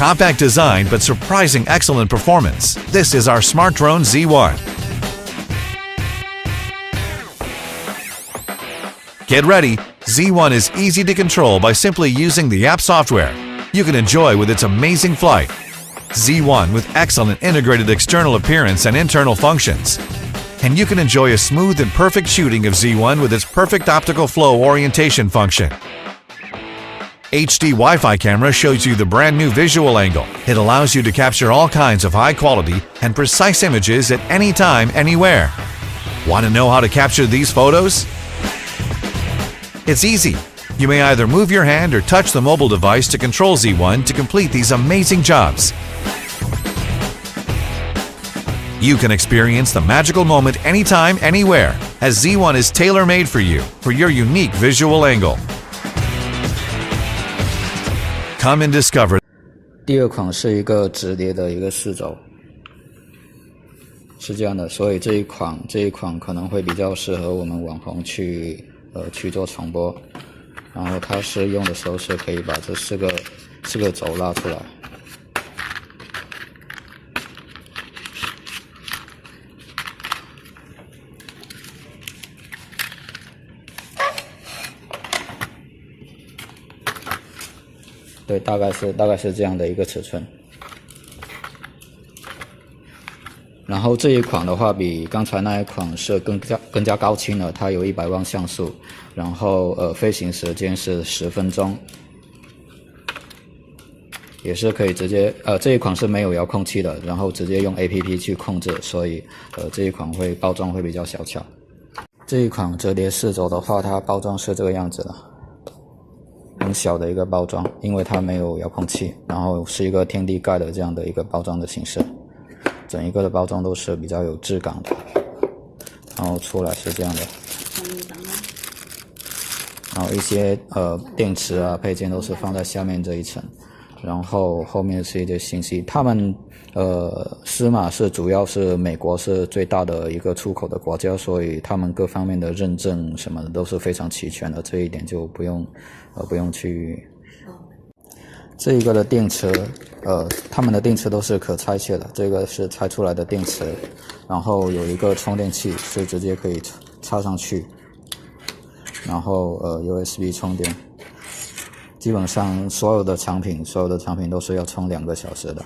Compact design but surprising excellent performance. This is our Smart Drone Z1. Get ready, Z1 is easy to control by simply using the app software. You can enjoy with its amazing flight. Z1 with excellent integrated external appearance and internal functions. And you can enjoy a smooth and perfect shooting of Z1 with its perfect optical flow orientation function. HD Wi-Fi camera shows you the brand new visual angle. It allows you to capture all kinds of high quality and precise images at any time, anywhere. Want to know how to capture these photos? It's easy. You may either move your hand or touch the mobile device to control Z1 to complete these amazing jobs. You can experience the magical moment anytime, anywhere, as Z1 is tailor-made for you for your unique visual angle. Come and discover. 第二款是一个直列的一个四轴，是这样的，所以这一款可能会比较适合我们网红去做传播。然后它是用的时候是可以把这四个轴拉出来。对，大概是这样的一个尺寸。然后这一款的话，比刚才那一款是更加高清了，它有100万像素，然后飞行时间是10分钟，也是可以直接这一款是没有遥控器的，然后直接用 APP 去控制，所以这一款包装会比较小巧。这一款折叠四轴的话，它包装是这个样子的，很小的一个包装，因为它没有遥控器，然后是一个天地盖的这样的一个包装的形式。整一个的包装都是比较有质感的，然后出来是这样的，然后一些电池啊配件都是放在下面这一层，然后后面是一些信息。他们司马是主要是美国是最大的一个出口的国家，所以他们各方面的认证什么的都是非常齐全的，这一点就不用去。这一个的电池，他们的电池都是可拆卸的，这个是拆出来的电池，然后有一个充电器是直接可以插上去，然后USB 充电。基本上所有的产品都是要充2个小时的。